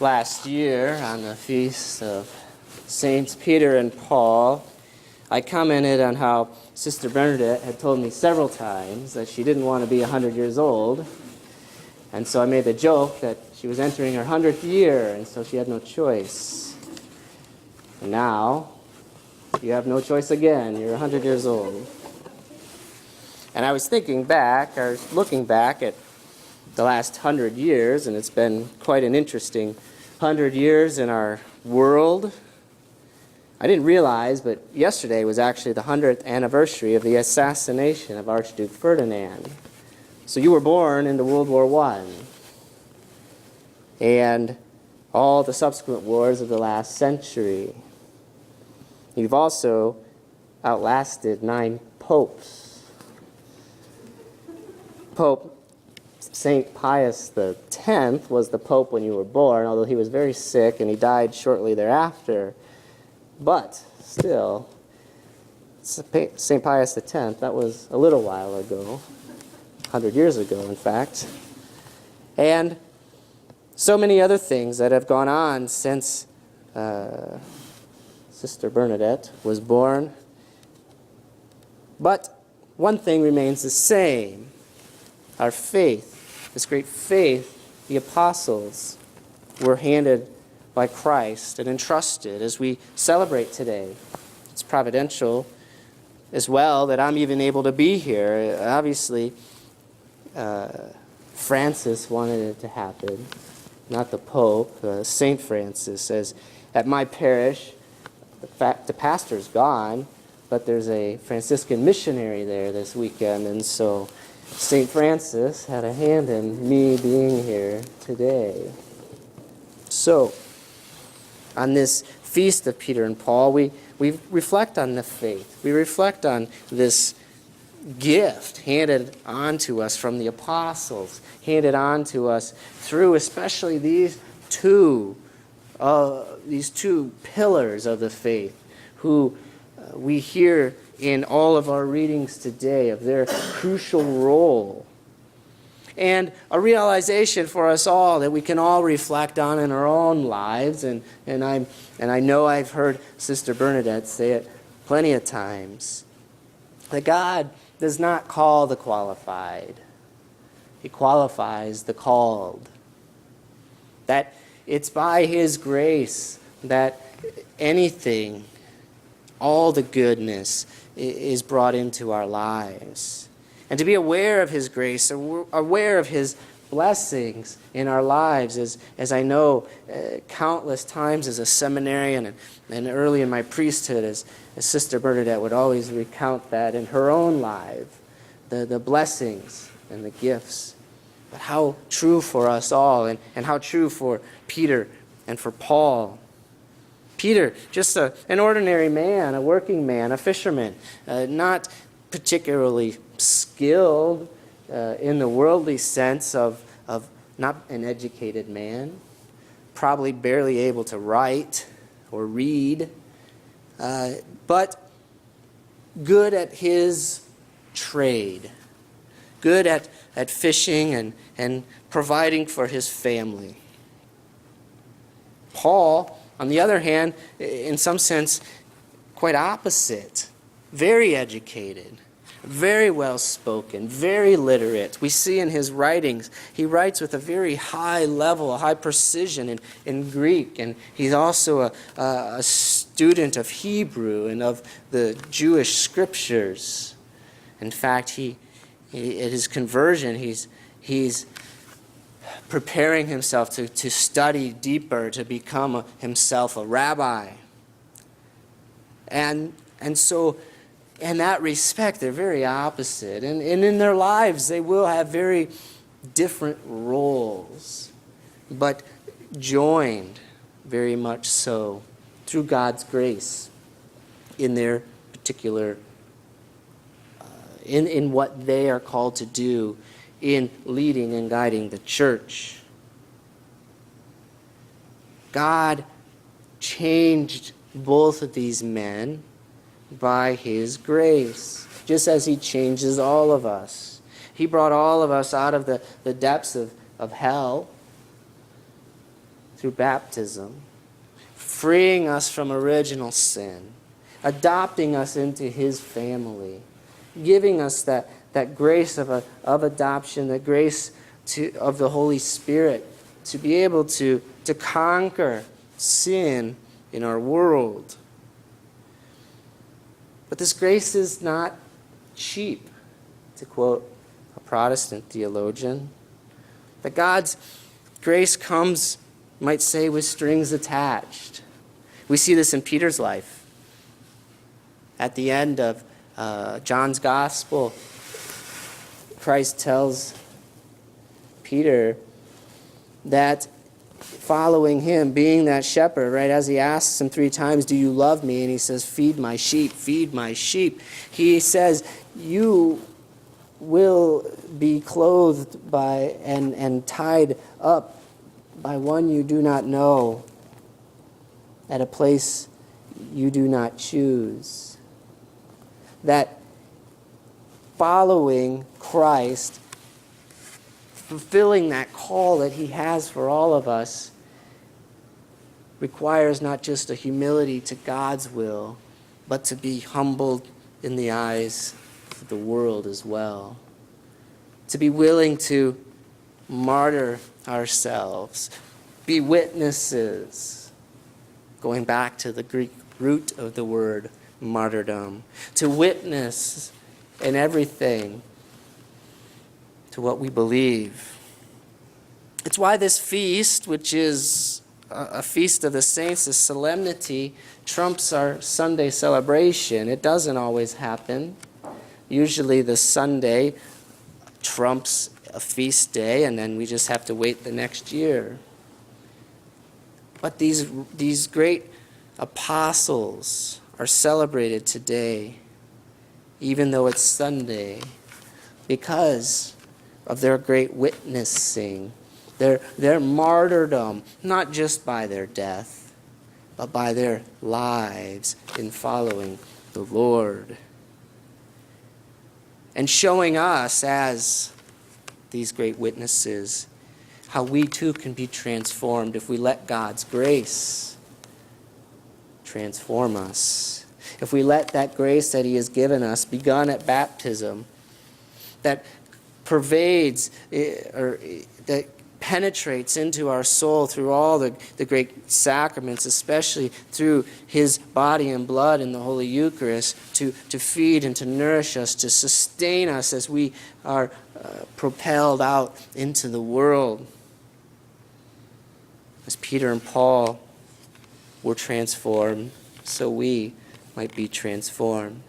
last year on the feast of Saints Peter and Paul, I commented on how Sister Bernadette had told me several times that she didn't want to be 100 years old. And so I made the joke that she was entering her 100th year, and so she had no choice. And now, you have no choice again. You're 100 years old. And I was thinking back, or looking back at the last 100 years, and it's been quite an interesting 100 years in our world. I didn't realize, but yesterday was actually the 100th anniversary of the assassination of Archduke Ferdinand. So you were born into World War I. And all the subsequent wars of the last century. You've also outlasted 9 popes. Pope St. Pius X was the pope when you were born, although he was very sick and he died shortly thereafter. But still, St. Pius X, that was a little while ago, 100 years ago, in fact. And so many other things that have gone on since Sister Bernadette was born. But one thing remains the same. Our faith, this great faith, the apostles were handed by Christ and entrusted as we celebrate today. It's providential as well that I'm even able to be here. Obviously, Francis wanted it to happen, not the Pope. St. Francis says, at my parish, the pastor's gone, but there's a Franciscan missionary there this weekend, and so St. Francis had a hand in me being here today. So, on this feast of Peter and Paul, we reflect on the faith. We reflect on this gift handed on to us from the apostles, handed on to us through especially these two pillars of the faith, who we hear in all of our readings today of their crucial role. And a realization for us all that we can all reflect on in our own lives. And I know I've heard Sister Bernadette say it plenty of times, that God does not call the qualified. He qualifies the called. That it's by His grace that anything, all the goodness, is brought into our lives. And to be aware of His grace, aware of His blessings in our lives, as I know countless times as a seminarian and early in my priesthood, as Sister Bernadette would always recount that in her own life, the blessings and the gifts. But how true for us all, and how true for Peter and for Paul. Peter, just an ordinary man, a working man, a fisherman, not particularly skilled in the worldly sense of not an educated man, probably barely able to write or read, but good at his trade, good at fishing and providing for his family. Paul, on the other hand, in some sense, quite opposite. Very educated, very well spoken, very literate. We see in his writings, he writes with a very high level, a high precision in Greek, and he's also a student of Hebrew and of the Jewish scriptures. In fact, he at his conversion, he's preparing himself to study deeper, to become himself a rabbi. And so, in that respect, they're very opposite. And in their lives, they will have very different roles, but joined very much so through God's grace in their particular, in what they are called to do in leading and guiding the church. God changed both of these men by His grace, just as He changes all of us. He brought all of us out of the depths of hell through baptism, freeing us from original sin, adopting us into his family, giving us that grace of adoption, the grace of the Holy Spirit to be able to conquer sin in our world. But this grace is not cheap, to quote a Protestant theologian. That God's grace comes, you might say, with strings attached. We see this in Peter's life. At the end of John's Gospel, Christ tells Peter that following him, being that shepherd, right, as he asks him 3 times, do you love me? And he says, feed my sheep, feed my sheep. He says, you will be clothed by and tied up by one you do not know at a place you do not choose. That following Christ, fulfilling that call that he has for all of us, requires not just a humility to God's will, but to be humbled in the eyes of the world as well. To be willing to martyr ourselves, be witnesses, going back to the Greek root of the word martyrdom, to witness in everything to what we believe. It's why this feast, which is a feast of the saints, this solemnity, trumps our Sunday celebration. It doesn't always happen. Usually the Sunday trumps a feast day, and then we just have to wait the next year. But these great apostles are celebrated today, even though it's Sunday, because of their great witnessing, their martyrdom, not just by their death, but by their lives in following the Lord. And showing us, as these great witnesses, how we too can be transformed if we let God's grace transform us. If we let that grace that he has given us, begun at baptism, that pervades or that penetrates into our soul through all the great sacraments, especially through his body and blood in the Holy Eucharist, to feed and to nourish us, to sustain us as we are propelled out into the world. As Peter and Paul were transformed, so we might be transformed.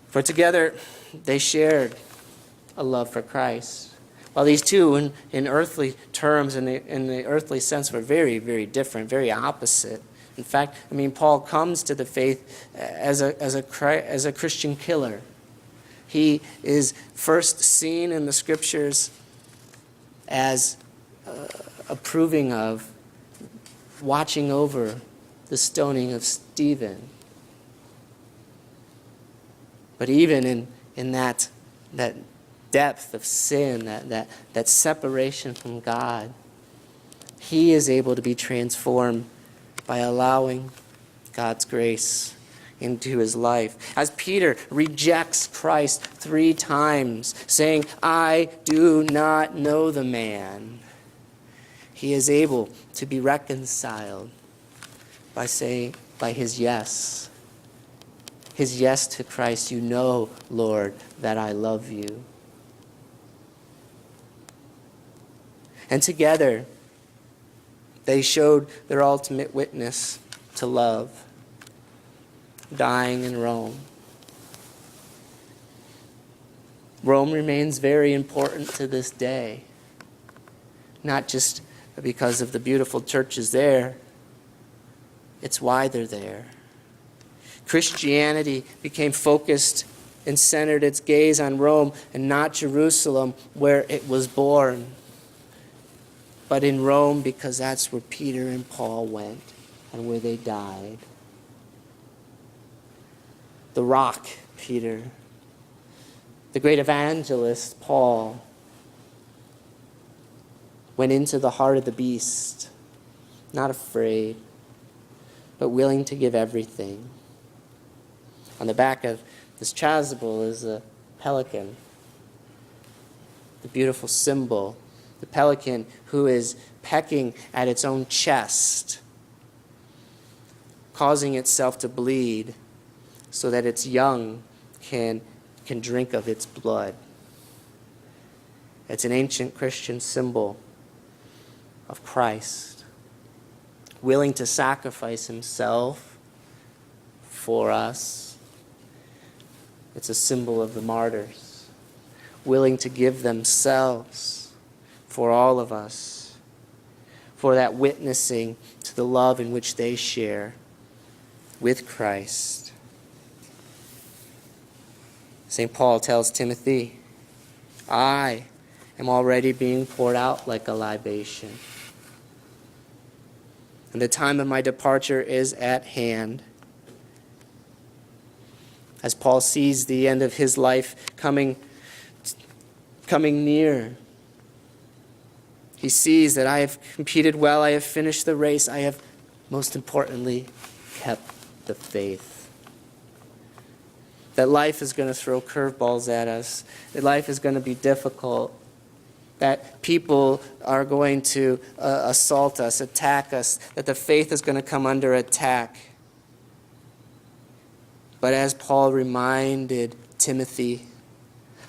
For together they shared a love for Christ. While these two, in earthly terms, in the earthly sense, were very, very different, very opposite. In fact, Paul comes to the faith as a Christian killer. He is first seen in the Scriptures as approving of, watching over the stoning of Stephen. But even in that depth of sin, that separation from God, he is able to be transformed by allowing God's grace into his life. As Peter rejects Christ 3 times, saying, I do not know the man, he is able to be reconciled by his yes. His yes to Christ. You know, Lord, that I love you. And together, they showed their ultimate witness to love, dying in Rome. Rome remains very important to this day, not just because of the beautiful churches there. It's why they're there. Christianity became focused and centered its gaze on Rome and not Jerusalem, where it was born, but in Rome, because that's where Peter and Paul went and where they died. The rock, Peter. The great evangelist, Paul. went into the heart of the beast, not afraid, but willing to give everything. On the back of this chasuble is a pelican, the beautiful symbol, the pelican who is pecking at its own chest, causing itself to bleed so that its young can drink of its blood. It's an ancient Christian symbol of Christ, willing to sacrifice himself for us. It's a symbol of the martyrs, willing to give themselves for all of us, for that witnessing to the love in which they share with Christ. St. Paul tells Timothy, I am already being poured out like a libation, and the time of my departure is at hand. As Paul sees the end of his life coming near, he sees that I have competed well, I have finished the race, I have, most importantly, kept the faith. That life is going to throw curveballs at us, that life is going to be difficult, that people are going to assault us, attack us, that the faith is going to come under attack. But as Paul reminded Timothy,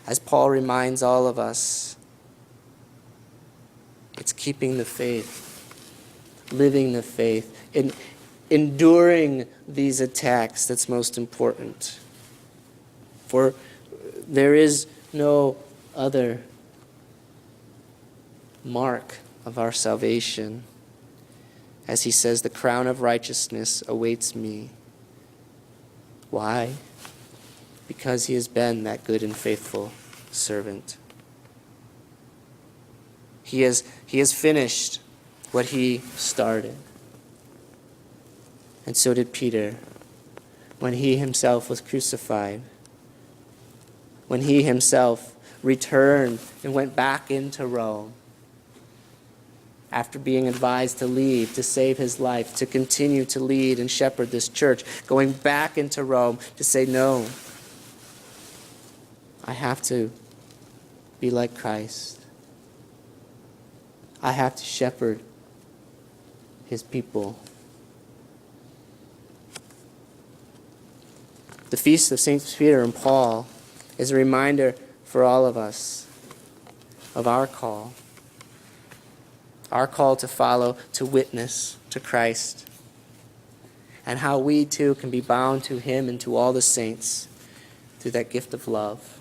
as Paul reminds all of us, it's keeping the faith, living the faith, enduring these attacks that's most important. For there is no other mark of our salvation. As he says, the crown of righteousness awaits me. Why? Because he has been that good and faithful servant. He has finished what he started. And so did Peter when he himself was crucified. When he himself returned and went back into Rome after being advised to leave, to save his life, to continue to lead and shepherd this church, going back into Rome to say, no, I have to be like Christ. I have to shepherd his people. The feast of Saints Peter and Paul is a reminder for all of us of our call to follow, to witness to Christ, and how we too can be bound to him and to all the saints through that gift of love.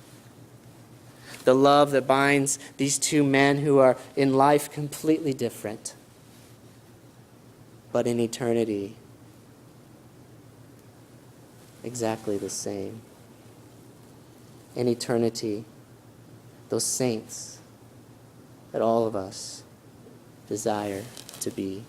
The love that binds these two men who are in life completely different, but in eternity exactly the same. In eternity, those saints that all of us desire to be.